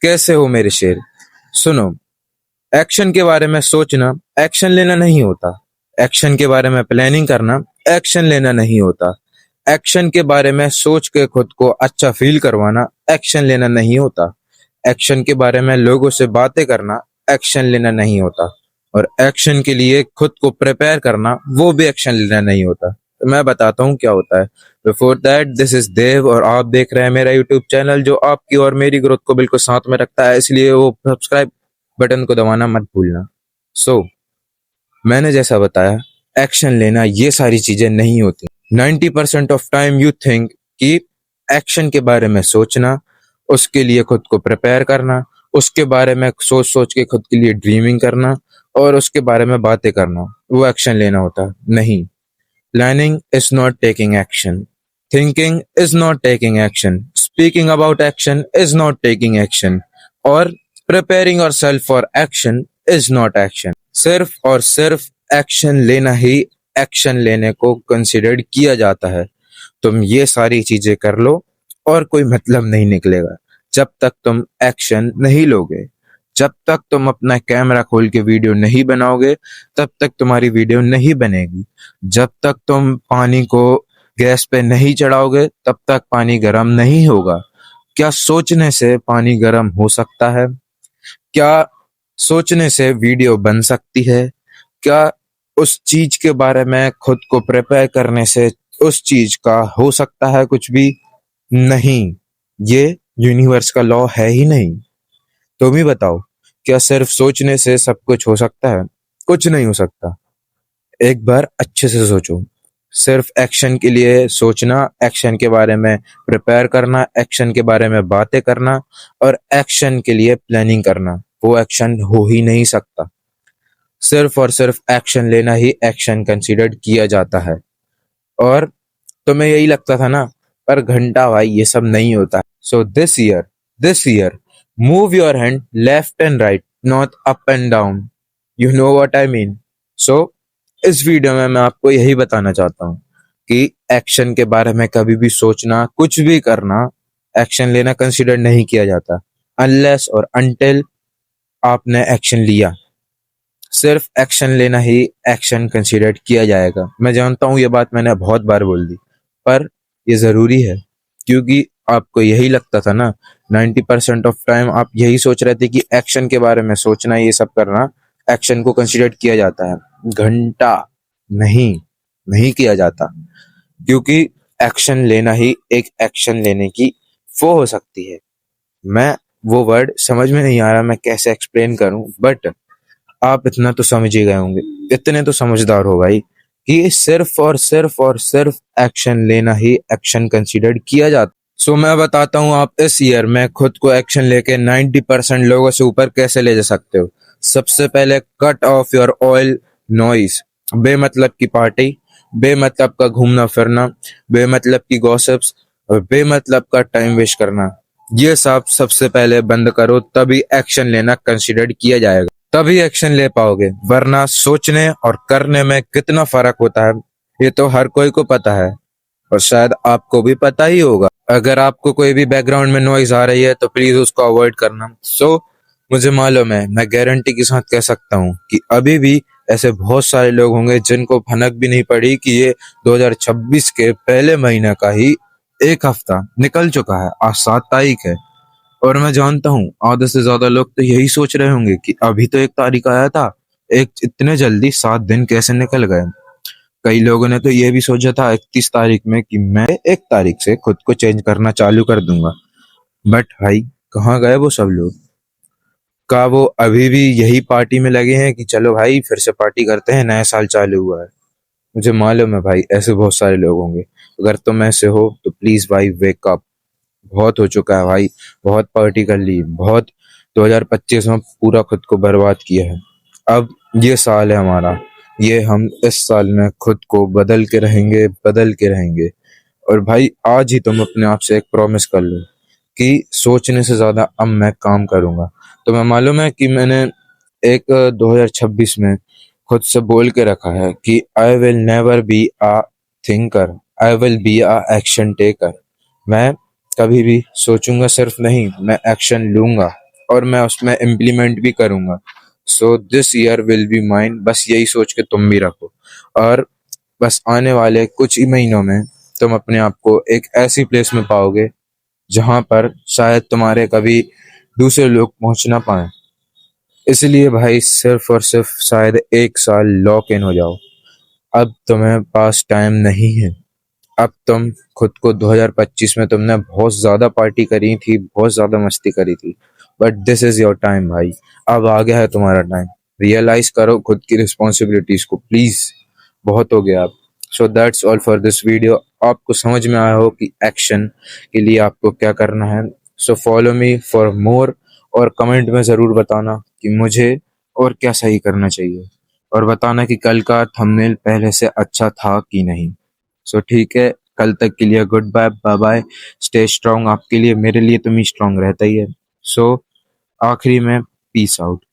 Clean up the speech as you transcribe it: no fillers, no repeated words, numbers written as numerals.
कैसे हो मेरे शेर? सुनो, एक्शन के बारे में सोचना एक्शन लेना नहीं होता। एक्शन के बारे में प्लानिंग करना एक्शन लेना नहीं होता। एक्शन के बारे में सोच के खुद को अच्छा फील करवाना एक्शन लेना नहीं होता। एक्शन के बारे में लोगों से बातें करना एक्शन लेना नहीं होता। और एक्शन के लिए खुद को प्रिपेयर करना वो भी एक्शन लेना नहीं होता। तो मैं बताता हूँ क्या होता है। बिफोर दैट, दिस इज देव और आप देख रहे हैं मेरा यूट्यूब चैनल जो आपकी और मेरी ग्रोथ को बिल्कुल साथ में रखता है, इसलिए वो सब्सक्राइब बटन को दबाना मत भूलना। सो मैंने जैसा बताया, एक्शन लेना ये सारी चीजें नहीं होती। 90% ऑफ टाइम यू थिंक कि एक्शन के बारे में सोचना, उसके लिए खुद को प्रिपेयर करना, उसके बारे में सोच सोच के खुद के लिए ड्रीमिंग करना और उसके बारे में बातें करना वो एक्शन लेना होता। नहीं, planning is not taking action, thinking is not taking action, speaking about action is not taking action और preparing yourself for action is not action. सिर्फ और सिर्फ एक्शन लेना ही एक्शन लेने को कंसिडर्ड किया जाता है। तुम ये सारी चीजें कर लो और कोई मतलब नहीं निकलेगा जब तक तुम एक्शन नहीं लोगे। जब तक तुम अपना कैमरा खोल के वीडियो नहीं बनाओगे तब तक तुम्हारी वीडियो नहीं बनेगी। जब तक तुम पानी को गैस पे नहीं चढ़ाओगे तब तक पानी गर्म नहीं होगा। क्या सोचने से पानी गर्म हो सकता है? क्या सोचने से वीडियो बन सकती है? क्या उस चीज के बारे में खुद को प्रिपेयर करने से उस चीज का हो सकता है कुछ भी? नहीं, ये यूनिवर्स का लॉ है ही नहीं। तुम ही बताओ, क्या सिर्फ सोचने से सब कुछ हो सकता है? कुछ नहीं हो सकता। एक बार अच्छे से सोचो। सिर्फ एक्शन के लिए सोचना, एक्शन के बारे में प्रिपेयर करना, एक्शन के बारे में बातें करना और एक्शन के लिए प्लानिंग करना, वो एक्शन हो ही नहीं सकता। सिर्फ और सिर्फ एक्शन लेना ही एक्शन कंसीडर्ड किया जाता है। और तुम्हें यही लगता था ना, पर घंटा भाई ये सब नहीं होता। So this year move your hand left and right, not up and down. You know what I mean. So इस वीडियो में मैं आपको यही बताना चाहता हूँ कि एक्शन के बारे में कभी भी सोचना, कुछ भी करना, एक्शन लेना कंसीडर नहीं किया जाता अनलेस और अनटिल आपने एक्शन लिया। सिर्फ एक्शन लेना ही एक्शन कंसीडर किया जाएगा। मैं जानता हूँ ये बात मैंने बहुत बार बोल दी, पर ये जरूरी है क्योंकि आपको यही लगता था ना, 90% ऑफ टाइम आप यही सोच रहे थे कि एक्शन के बारे में सोचना, ये सब करना एक्शन को कंसीडर किया जाता है। घंटा नहीं, नहीं किया जाता, क्योंकि एक्शन लेना ही एक एक्शन लेने की वो हो सकती है। मैं वो वर्ड समझ में नहीं आ रहा मैं कैसे एक्सप्लेन करूं, बट आप इतना तो समझ ही गए होंगे, इतने तो समझदार हो भाई कि सिर्फ एक्शन लेना ही एक्शन कंसीडर्ड किया जाता। सो मैं बताता हूँ आप इस ईयर में खुद को एक्शन लेके 90% लोगों से ऊपर कैसे ले जा सकते हो। सबसे पहले cut off your oil noise, बेमतलब की पार्टी, बेमतलब का घूमना फिरना, बेमतलब की गॉसिप्स और बेमतलब का टाइम वेस्ट करना, ये सब सबसे पहले बंद करो, तभी एक्शन लेना कंसीडर्ड किया जाएगा, तभी एक्शन ले पाओगे। वरना सोचने और करने में कितना फर्क होता है ये तो हर कोई को पता है और शायद आपको भी पता ही होगा। अगर आपको कोई भी बैकग्राउंड में नॉइज आ रही है तो प्लीज उसको अवॉइड करना। मुझे मालूम है, मैं गारंटी के साथ कह सकता हूँ कि अभी भी ऐसे बहुत सारे लोग होंगे जिनको भनक भी नहीं पड़ी कि ये 2026 के पहले महीने का ही एक हफ्ता निकल चुका है। आज 7 तारीख है और मैं जानता हूँ आधे से ज्यादा लोग तो यही सोच रहे होंगे कि अभी तो 1 तारीख आया था, एक इतने जल्दी 7 दिन कैसे निकल गए। कई लोगों ने तो ये भी सोचा था 31 तारीख में कि मैं 1 तारीख से खुद को चेंज करना चालू कर दूंगा, बट भाई कहाँ गए वो सब लोग? का वो अभी भी यही पार्टी में लगे हैं कि चलो भाई फिर से पार्टी करते हैं, नया साल चालू हुआ है? मुझे मालूम है भाई ऐसे बहुत सारे लोग होंगे। अगर तुम ऐसे हो तो प्लीज भाई वेक अप। बहुत हो चुका है भाई, बहुत पार्टी कर ली, बहुत 2025 में पूरा खुद को बर्बाद किया है। अब ये साल है हमारा, ये हम इस साल में खुद को बदल के रहेंगे, बदल के रहेंगे। और भाई आज ही तुम अपने आप से एक प्रॉमिस कर लो कि सोचने से ज्यादा अब मैं काम करूंगा। तो मैं मालूम है कि मैंने एक 2026 में खुद से बोल के रखा है कि I will never be a thinker, I will be a action taker. मैं कभी भी सोचूंगा सिर्फ नहीं, मैं एक्शन लूंगा। और मैं उसमें इम्प्लीमेंट भी करूँगा। सो this year will be mine, बस यही सोच के तुम भी रखो। और बस आने वाले कुछ ही महीनों में तुम अपने आप को एक ऐसी प्लेस में पाओगे जहाँ पर शायद तुम्हारे कभी दूसरे लोग पहुँच ना पाएँ। इसलिए भाई सिर्फ और सिर्फ शायद 1 साल लॉक इन हो जाओ। अब तुम्हें पास टाइम नहीं है। अब तुम खुद को 2025 में तुमने बहुत ज़्यादा पार्टी करी थी, बहुत ज़्यादा मस्ती करी थी, but this is your time भाई। अब आ गया है तुम्हारा टाइम। रियलाइज़ करो खुद की रिस्पॉन्सिबिलिटीज़ को प्लीज़, बहुत हो गया अब। So that's all for this video. आपको समझ में आया हो कि एक्शन के लिए आपको क्या करना है। So follow me for more, और कमेंट में ज़रूर बताना कि मुझे और क्या सही करना चाहिए, और बताना कि कल का थंबनेल पहले से अच्छा था कि नहीं। सो ठीक है, कल तक के लिए goodbye, bye bye, stay strong. आपके लिए, मेरे लिए तुम ही स्ट्रांग रहता ही है। सो आखिरी में पीस आउट।